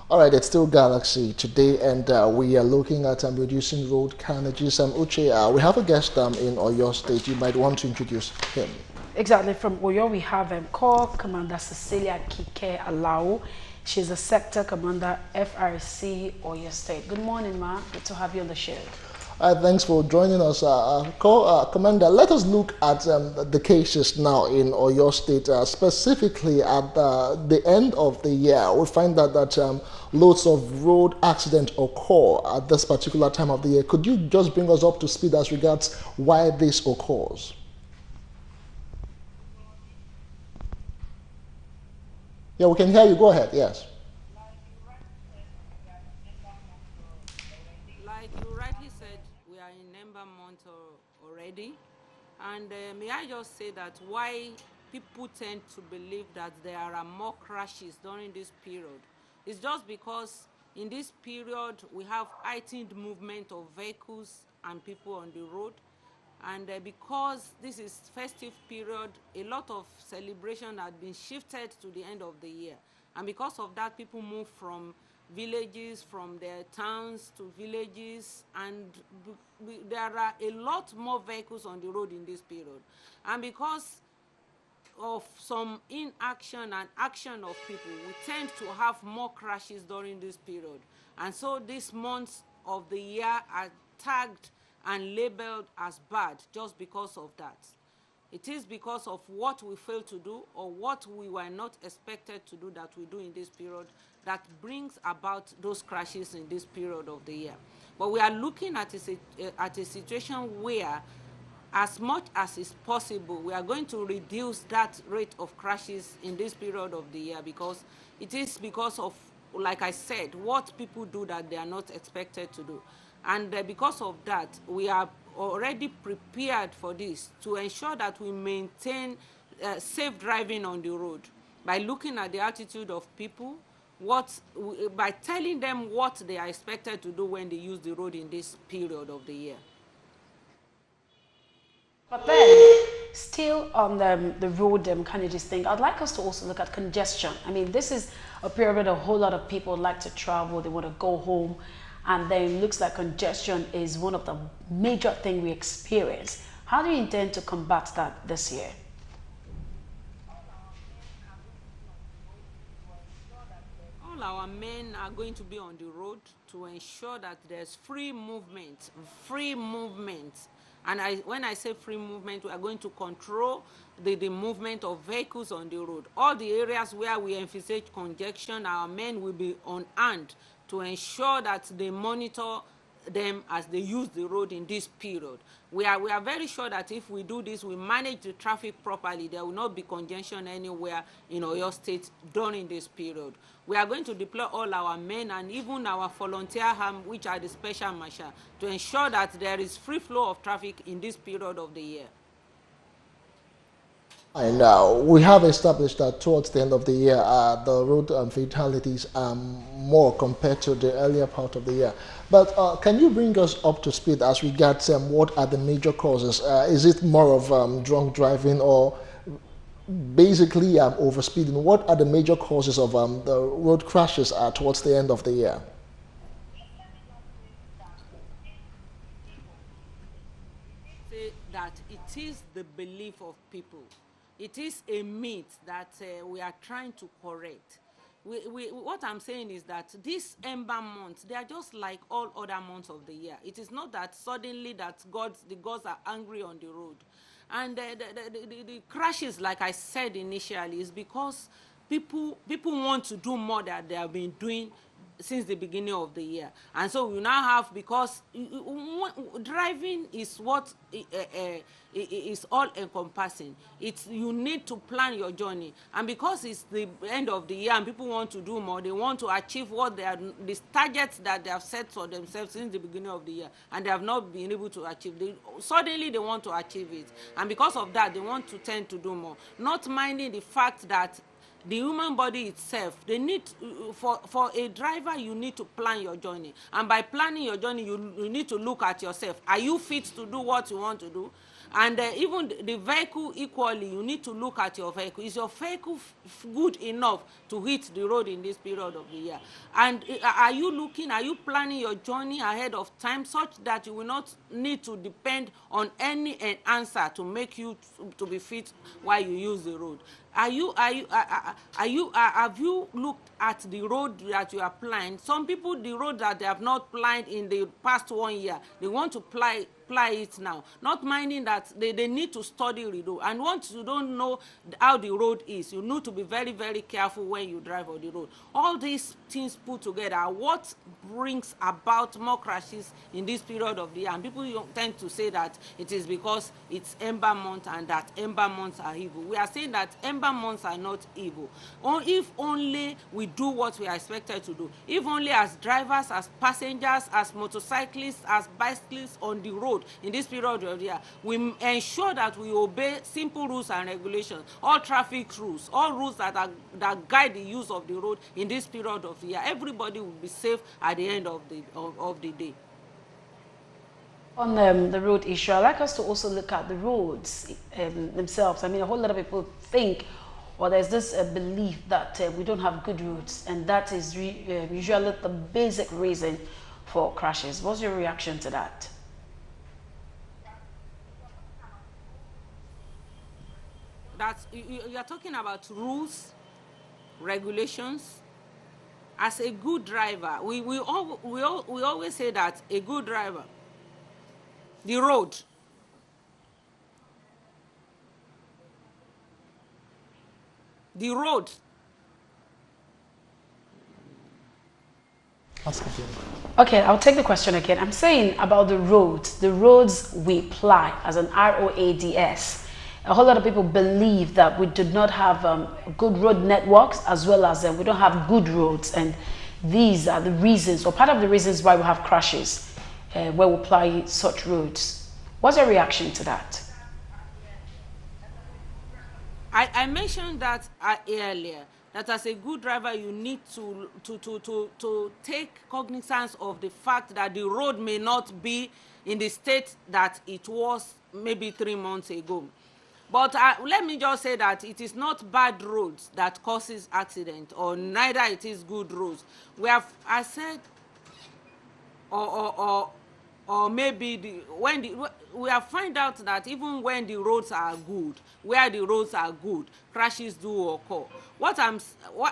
All right, it's still Galaxy today, and we are looking at reducing road carnages. Uche, we have a guest in Oyo State. You might want to introduce him. Exactly, from Oyo, we have Corps Commander Cecilia Kike Alao. She's a Sector Commander, FRC, Oyo State. Good morning, ma. Good to have you on the show. Thanks for joining us, Commander. Let us look at the cases now in Oyo State, specifically at the end of the year. We find that loads of road accidents occur at this particular time of the year. Could you just bring us up to speed as regards why this occurs? Yeah, we can hear you. Go ahead. Yes. Like you rightly said, we are in Ember month already. And may I just say that why people tend to believe that there are more crashes during this period is just because in this period we have heightened movement of vehicles and people on the road. And because this is festive period, a lot of celebration had been shifted to the end of the year. And because of that, people move from villages, from their towns to villages, and there are a lot more vehicles on the road in this period. And because of some inaction and action of people, we tend to have more crashes during this period. And so these months of the year are tagged and labeled as bad just because of that. It is because of what we fail to do or what we were not expected to do that we do in this period that brings about those crashes in this period of the year. But we are looking at a situation where, as much as is possible, we are going to reduce that rate of crashes in this period of the year, because it is because of, like I said, what people do that they are not expected to do. And because of that, we are already prepared for this to ensure that we maintain safe driving on the road by looking at the attitude of people, by telling them what they are expected to do when they use the road in this period of the year. But then, still on the road Carnages thing, I'd like us to also look at congestion. I mean, this is a period where a whole lot of people like to travel, they want to go home, and then it looks like congestion is one of the major things we experience. How do you intend to combat that this year? All our men are going to be on the road to ensure that there's free movement, free movement. And when I say free movement, we are going to control the movement of vehicles on the road. All the areas where we envisage congestion, our men will be on hand to ensure that they monitor them as they use the road in this period. We are very sure that if we do this, we manage the traffic properly, there will not be congestion anywhere in Oyo State during this period. We are going to deploy all our men and even our volunteer arm, which are the special marshal, to ensure that there is free flow of traffic in this period of the year. And we have established that towards the end of the year, the road fatalities are more compared to the earlier part of the year. But can you bring us up to speed as regards what are the major causes? Is it more of drunk driving or basically overspeeding? What are the major causes of the road crashes towards the end of the year? Say that it is the belief of people. It is a myth that we are trying to correct. What I'm saying is that these ember months, they are just like all other months of the year. It is not that suddenly that the gods are angry on the road. And the crashes, like I said initially, is because people want to do more than they have been doing since the beginning of the year. And so we now have, because driving is what is all encompassing. You need to plan your journey, and because it's the end of the year and people want to do more, they want to achieve what the targets that they have set for themselves since the beginning of the year, and they have not been able to achieve. Suddenly they want to achieve it, and because of that they want to tend to do more, not minding the fact that the human body itself, they need for a driver, you need to plan your journey, and by planning your journey, you need to look at yourself. Are you fit to do what you want to do? And even the vehicle equally, you need to look at your vehicle. Is your vehicle good enough to hit the road in this period of the year? And are you planning your journey ahead of time such that you will not need to depend on any answer to make you to be fit while you use the road? Have you looked at the road that you are planning? Some people, the road that they have not planned in the past 1 year, they want to ply it now, not minding that they need to study the road. And once you don't know how the road is, you need to be very, very careful when you drive on the road. All these things put together are what brings about more crashes in this period of the year. And people tend to say that it is because it's Ember month and that Ember months are evil. We are saying that Ember months are not evil. Or if only we do what we are expected to do. If only as drivers, as passengers, as motorcyclists, as bicyclists on the road in this period of the year, we ensure that we obey simple rules and regulations, all traffic rules, all rules that guide the use of the road in this period of the year. Everybody will be safe at the end of the day. On the road issue, I'd like us to also look at the roads themselves. I mean, a whole lot of people think, or there's this belief that we don't have good roads, and that is usually the basic reason for crashes. What's your reaction to that? You are talking about rules, regulations. As a good driver, we always say that a good driver, the road, Okay, I'll take the question again. I'm saying about the roads we ply as an ROADS. A whole lot of people believe that we do not have good road networks, as well as we don't have good roads, and these are the reasons, or part of the reasons why we have crashes where we ply such roads. What's your reaction to that? I mentioned that earlier, that as a good driver, you need to take cognizance of the fact that the road may not be in the state that it was maybe 3 months ago. But let me just say that it is not bad roads that causes accident, or neither it is good roads. We have, I said, or maybe we have find out that even when the roads are good, where the roads are good, crashes do occur.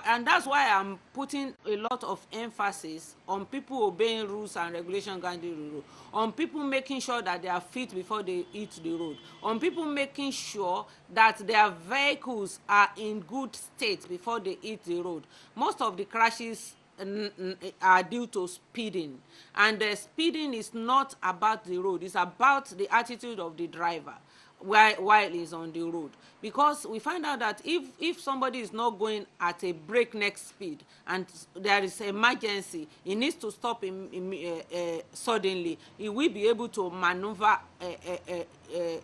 And that's why I'm putting a lot of emphasis on people obeying rules and regulations guiding the road, on people making sure that they are fit before they hit the road, on people making sure that their vehicles are in good state before they hit the road. Most of the crashes are due to speeding, and speeding is not about the road, it's about the attitude of the driver while he's on the road. Because we find out that if somebody is not going at a breakneck speed and there is an emergency, he needs to stop suddenly, he will be able to maneuver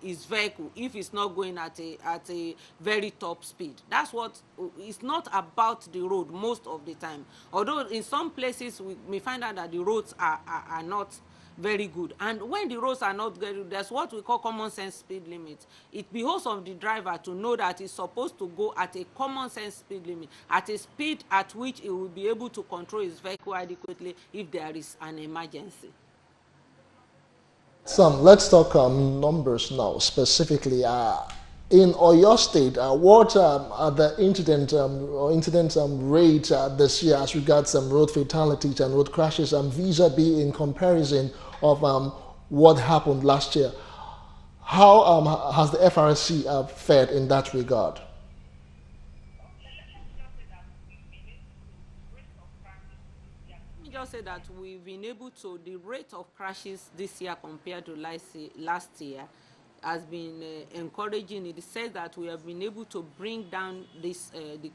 his vehicle if it's not going at a very top speed. That's what, it's not about the road most of the time, although in some places we may find out that the roads are not very good. And when the roads are not very good, there's what we call common sense speed limit. It behoves of the driver to know that he's supposed to go at a common sense speed limit, at a speed at which he will be able to control his vehicle adequately if there is an emergency. Let's talk numbers now, specifically. In Oyo State, what are the incident rate this year as regards road fatalities and road crashes, vis-a-vis in comparison of what happened last year? How has the FRSC fared in that regard? Let me just say that we've been able to, the rate of crashes this year compared to last year has been encouraging. It says that we have been able to bring down the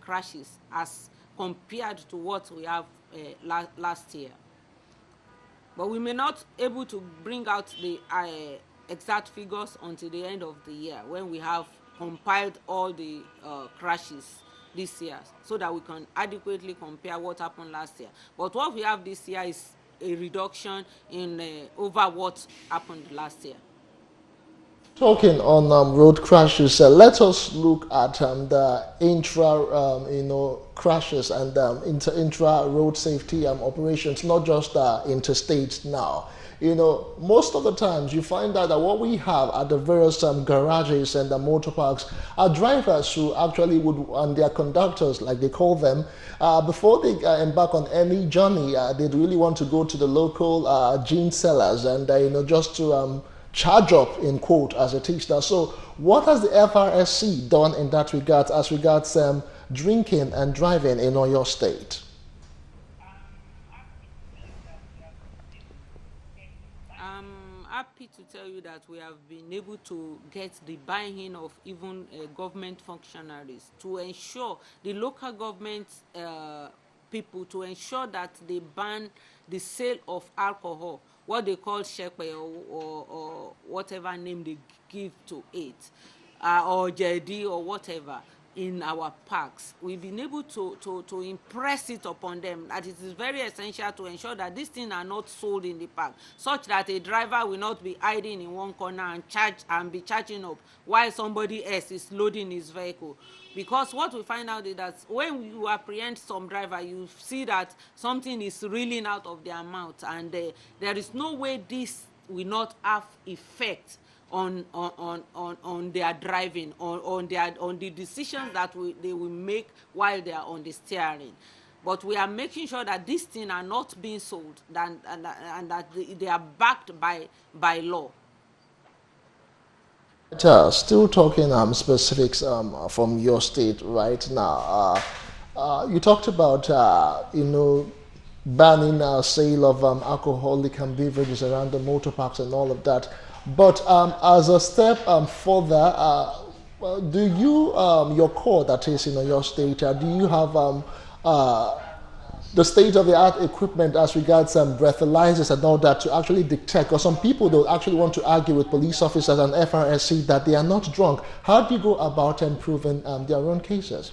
crashes as compared to what we have last year. But we may not able to bring out the exact figures until the end of the year, when we have compiled all the crashes this year, so that we can adequately compare what happened last year. But what we have this year is a reduction in over what happened last year. Talking on road crashes, let us look at the intra, crashes and intra road safety operations, not just interstate now. Most of the times you find out that what we have at the various garages and the motor parks are drivers who actually would, and their conductors, like they call them, before they embark on any journey, they'd really want to go to the local gin sellers and, just to charge up in quote as a teacher. So what has the FRSC done in that regard as regards drinking and driving in your state? I'm happy to tell you that we have been able to get the buy-in of even government functionaries to ensure the local government people to ensure that they ban the sale of alcohol, what they call shepe or whatever name they give to it, or JD or whatever in our parks. We've been able to impress it upon them that it is very essential to ensure that these things are not sold in the park, such that a driver will not be hiding in one corner and be charging up while somebody else is loading his vehicle. Because what we find out is that when you apprehend some driver, you see that something is reeling out of their mouth, and there is no way this will not have effect on their driving, on the decisions that they will make while they are on the steering. But we are making sure that these things are not being sold and that they are backed by law. Still talking specifics from your state right now. You talked about banning sale of alcoholic beverages around the motor parks and all of that. But as a step further, do you, your core that is in your state, do you have the state-of-the-art equipment as regards breathalyzers and all that to actually detect? Or some people don't actually want to argue with police officers and FRSC that they are not drunk. How do you go about improving their own cases?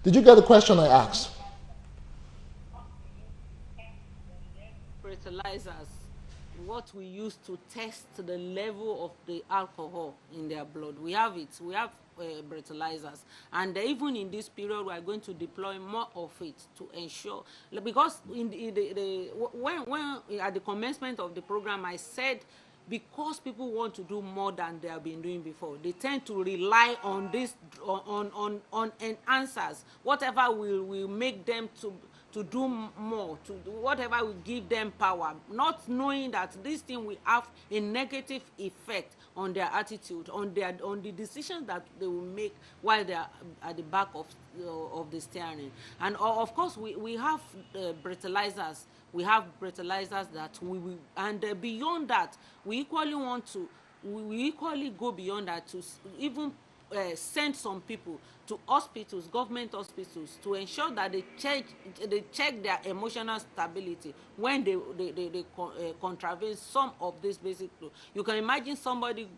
Did you get the question I asked? Breathalyzers, what we use to test the level of the alcohol in their blood. We have it. We have breathalyzers, and even in this period, we are going to deploy more of it to ensure, because when at the commencement of the program, I said, because people want to do more than they have been doing before, they tend to rely on this on enhancers, whatever will make them to do more, to do whatever will give them power, not knowing that this thing will have a negative effect on their attitude, on the decisions that they will make while they are at the back of the steering. And of course, we have breathalyzers. We have breathalyzers that we will, and beyond that, we equally want to, we equally go beyond that to even send some people to hospitals, government hospitals, to ensure that they check their emotional stability when they contravene some of these basic laws. You can imagine somebody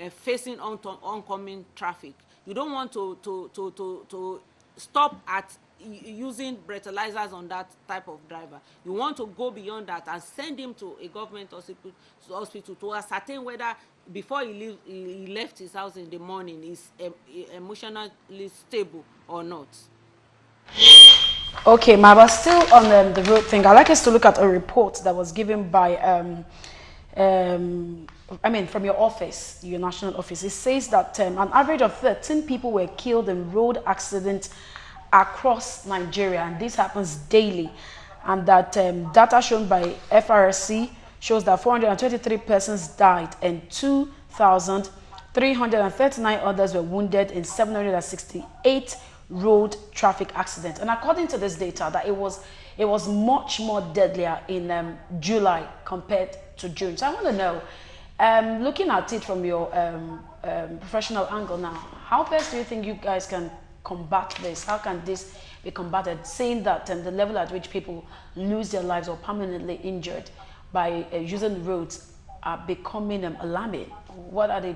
facing oncoming traffic. You don't want to stop at using breathalyzers on that type of driver. You want to go beyond that and send him to a government hospital to ascertain whether before he left his house in the morning he's emotionally stable or not. Okay, Ma, but still on the road thing, I'd like us to look at a report that was given by, from your office, your national office. It says that an average of 13 people were killed in road accidents across Nigeria, and this happens daily. And that data shown by FRSC shows that 423 persons died and 2,339 others were wounded in 768 road traffic accidents. And according to this data, that it was much more deadlier in July compared to June. So I want to know, looking at it from your professional angle now, how best do you think you guys can combat this? How can this be combated, saying that the level at which people lose their lives or permanently injured by using roads are becoming alarming? What are the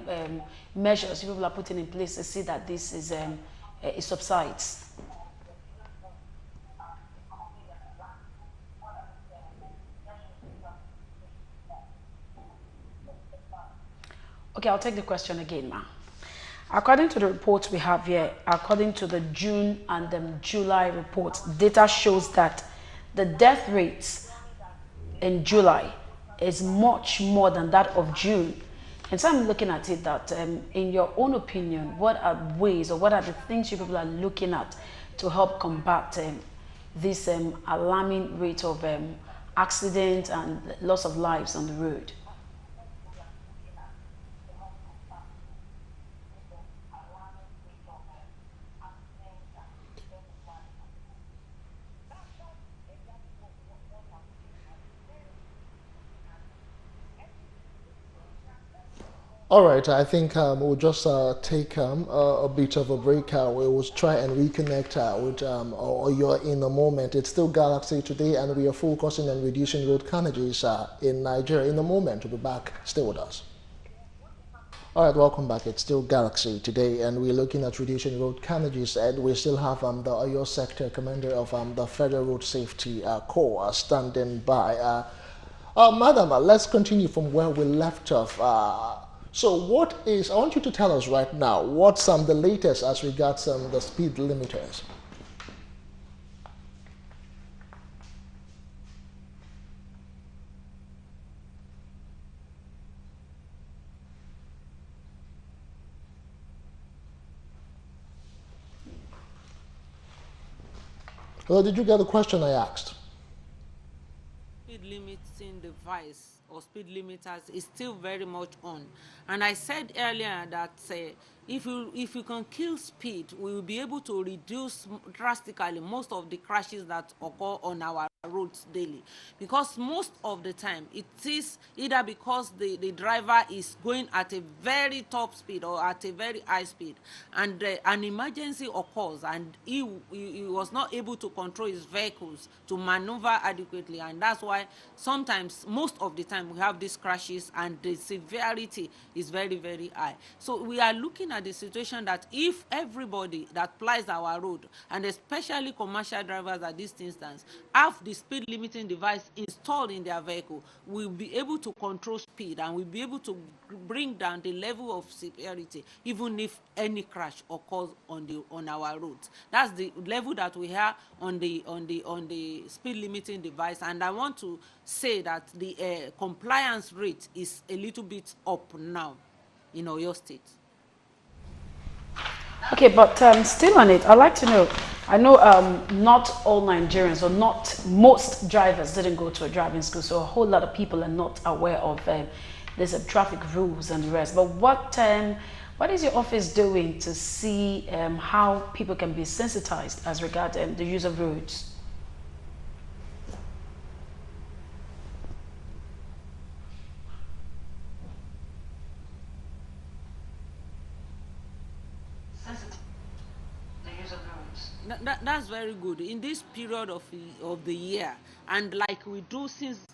measures people are putting in place to see that this is it subsides? Okay, I'll take the question again, ma. According to the reports we have here, according to the June and the July reports, data shows that the death rates in July is much more than that of June. And so I'm looking at it that, in your own opinion, what are ways or what are the things you people are looking at to help combat this alarming rate of accidents and loss of lives on the road? All right, I think we'll just take a bit of a break. We will try and reconnect with or you're in a moment. It's still Galaxy today, and we are focusing on reducing road carnages in Nigeria. In a moment, we'll be back. Stay with us. All right, welcome back. It's still Galaxy today, and we're looking at reducing road carnages, and we still have the Oyo Sector Commander of the Federal Road Safety Corps standing by. Madam, let's continue from where we left off. So I want you to tell us right now, what's the latest as regards the speed limiters? Well, did you get the question I asked? Speed limiting device or speed limiters is still very much on. And I said earlier that if you can kill speed, we will be able to reduce drastically most of the crashes that occur on our roads daily, because most of the time it is either because the driver is going at a very top speed or at a very high speed, and an emergency occurs and he was not able to control his vehicles to maneuver adequately, and that's why sometimes, most of the time, we have these crashes and the severity is very, very high. So we are looking at the situation that if everybody that plies our road, and especially commercial drivers at this instance, have the speed limiting device installed in their vehicle, we'll be able to control speed and we'll be able to bring down the level of severity even if any crash occurs on our roads. That's the level that we have on the speed limiting device, and I want to say that the compliance rate is a little bit up now in Oyo State. Okay, but still on it, I'd like to know, I know not all Nigerians or not most drivers didn't go to a driving school, so a whole lot of people are not aware of these traffic rules and the rest. But what is your office doing to see how people can be sensitized as regards the use of roads? That's very good. In this period of the year, and like we do since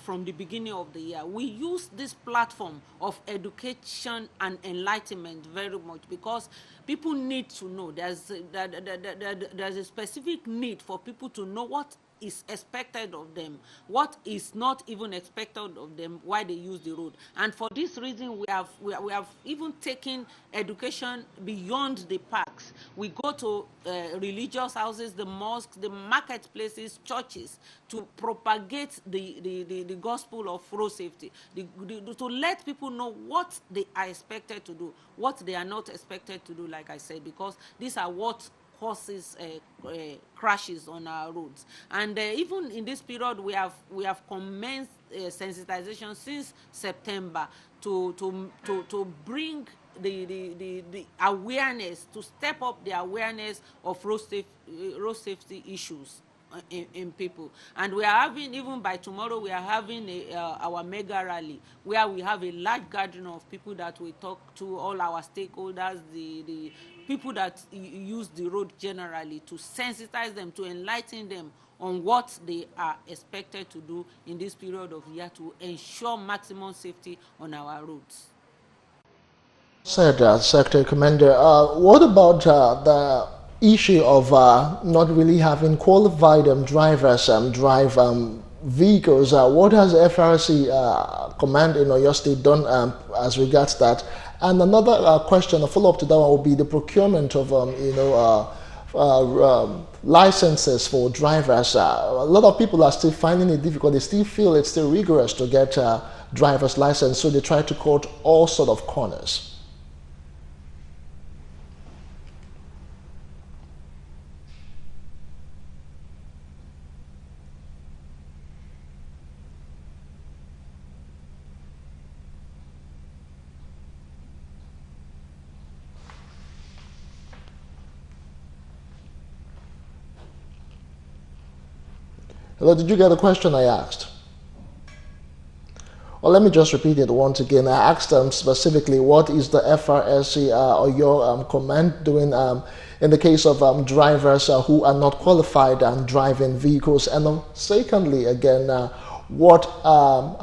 from the beginning of the year, we use this platform of education and enlightenment very much, because people need to know. There's a specific need for people to know what is expected of them, what is not even expected of them while they use the road. And for this reason, we have even taken education beyond the parks. We go to religious houses, the mosques, the marketplaces, churches, to propagate the gospel of road safety, to let people know what they are expected to do, what they are not expected to do, like I said, because these are what causes crashes on our roads. And even in this period, we have commenced sensitization since September to bring the awareness, to step up the awareness of road safety issues in people. And we are having, even by tomorrow, we are having our mega rally, where we have a large gathering of people that we talk to, all our stakeholders, the people that use the road generally, to sensitize them, to enlighten them on what they are expected to do in this period of year to ensure maximum safety on our roads. Said Secretary Commander, what about the issue of not really having qualified drivers drive vehicles. What has the FRC command in Oyo State done as regards that? And another question, a follow-up to that one, would be the procurement of licenses for drivers. A lot of people are still finding it difficult. They still feel it's still rigorous to get driver's license, so they try to cut all sort of corners. Hello, did you get the question I asked? Well, let me just repeat it once again. I asked specifically, what is the FRSC or your command doing in the case of drivers who are not qualified and driving vehicles? And secondly, again, what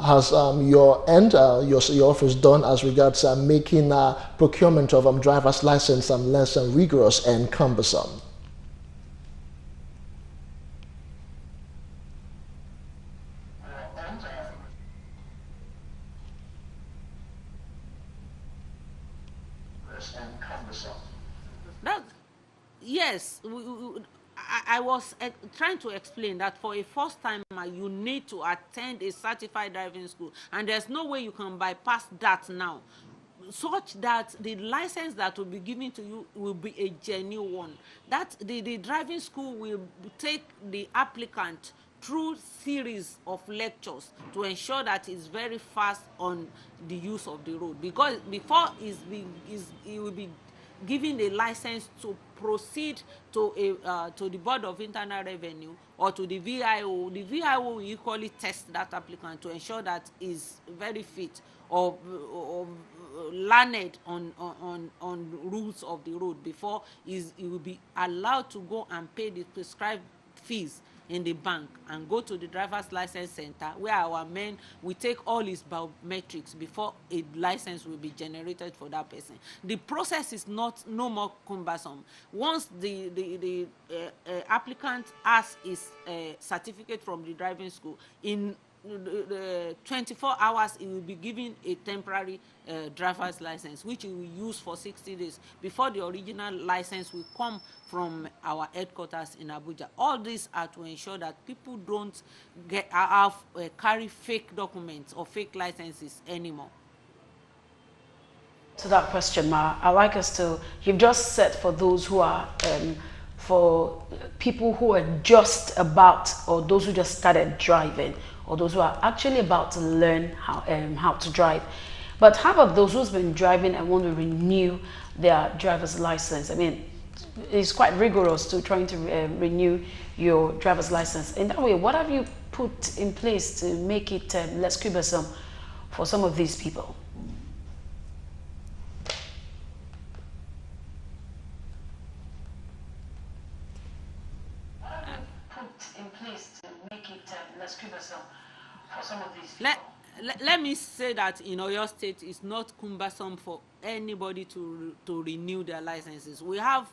has your end, your office done as regards making procurement of driver's license less rigorous and cumbersome? That, yes, I was trying to explain that for a first timer, you need to attend a certified driving school, and there's no way you can bypass that now, such that the license that will be given to you will be a genuine one. That the driving school will take the applicant through series of lectures to ensure that it's very fast on the use of the road, because before it will be giving a license to proceed to the Board of Internal Revenue or to the VIO. The VIO will equally test that applicant to ensure that is very fit or learned on rules of the road before he will be allowed to go and pay the prescribed fees in the bank and go to the driver's license center, where our men will take all his biometrics before a license will be generated for that person. The process is no more cumbersome. Once the applicant has his certificate from the driving school, in the 24 hours he will be given a temporary driver's license, which he will use for 60 days before the original license will come from our headquarters in Abuja. All these are to ensure that people don't carry fake documents or fake licenses anymore. To that question, Ma, I like us to, you've just said for those who are, for people who are just about, or those who just started driving, or those who are actually about to learn how to drive. But how about those who's been driving and want to renew their driver's license? I mean, it's quite rigorous to trying to renew your driver's license. In that way, what have you put in place to make it less cumbersome for some of these people? Let me say that in Oyo State, it's not cumbersome for anybody to renew their licenses. We have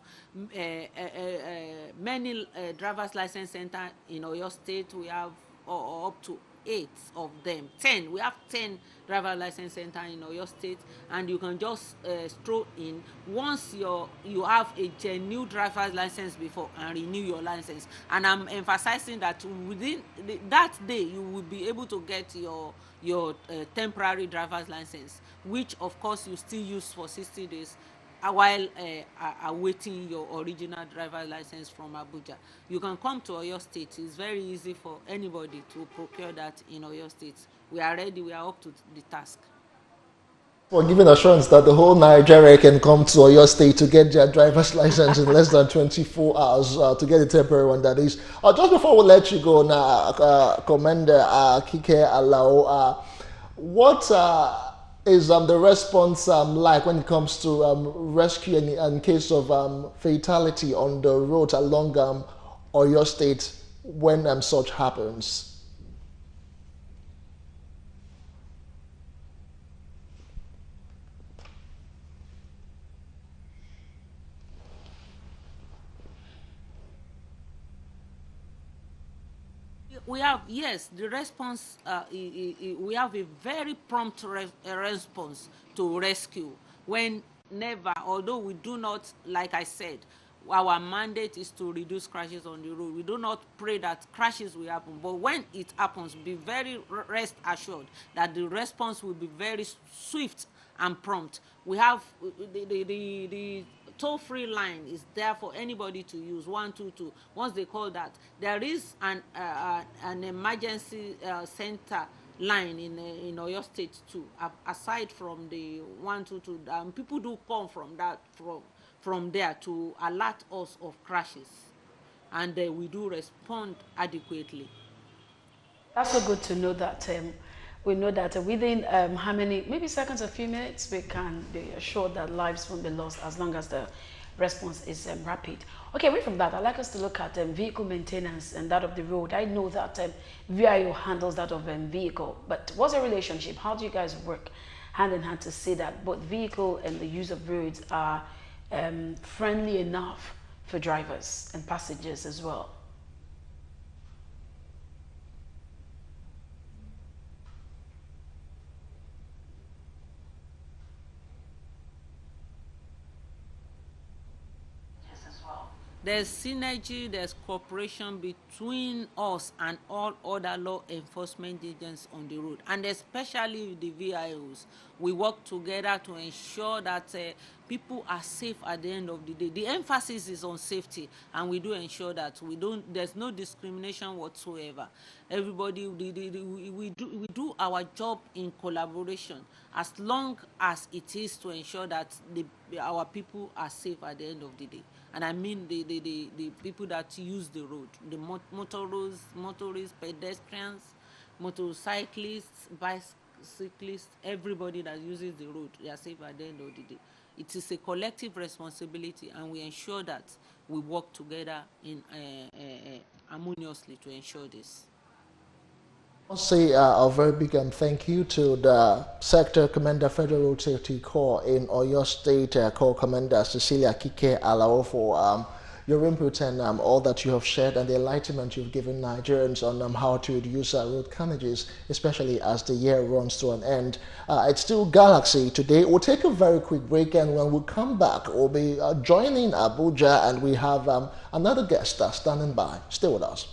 many driver's license centers in Oyo State. We have up to 8 of them. 10. We have 10 driver license center in Oyo State, and you can just stroll in once you have a genuine driver's license before and renew your license. And I'm emphasizing that within that day you will be able to get your temporary driver's license, which of course you still use for 60 days while awaiting your original driver's license from Abuja. You can come to Oyo State. It's very easy for anybody to procure that in Oyo State. We are ready. We are up to the task. For giving assurance that the whole Nigeria can come to Oyo State to get their driver's license in less than 24 hours to get a temporary one, that is. Just before we let you go now, Commander Kike Alao, what is the response like when it comes to rescue in case of fatality on the road along Oyo State when such happens? We have, yes, the response, we have a very prompt response to rescue. When never, although we do not, like I said, our mandate is to reduce crashes on the road. We do not pray that crashes will happen, but when it happens, be very rest assured that the response will be very swift and prompt. We have the toll-free line is there for anybody to use, 122. Once they call that, there is an emergency center line in Oyo State too, aside from the 122. People do come from there to alert us of crashes, and we do respond adequately. That's so good to know that we know that within how many, maybe seconds, a few minutes, we can be assured that lives won't be lost as long as the response is rapid. Okay, away from that, I'd like us to look at vehicle maintenance and that of the road. I know that VIO handles that of vehicle, but what's the relationship? How do you guys work hand in hand to see that both vehicle and the use of roads are friendly enough for drivers and passengers as well? There's synergy, there's cooperation between us and all other law enforcement agents on the road, and especially the VIOs. We work together to ensure that people are safe at the end of the day. The emphasis is on safety, and we do ensure that there's no discrimination whatsoever. Everybody, we do our job in collaboration, as long as it is to ensure that our people are safe at the end of the day. And I mean the people that use the road, the motorists, pedestrians, motorcyclists, bicyclists, everybody that uses the road, they are safe at the end of the day. It is a collective responsibility, and we ensure that we work together in harmoniously to ensure this. I'll say a very big thank you to the Sector Commander Federal Road Safety Corps in Oyo State, Corps Commander Cecilia Kike Alao, for your input and all that you have shared and the enlightenment you've given Nigerians on how to reduce road carnages, especially as the year runs to an end. It's still Galaxy today. We'll take a very quick break, and when we come back, we'll be joining Abuja, and we have another guest standing by. Stay with us.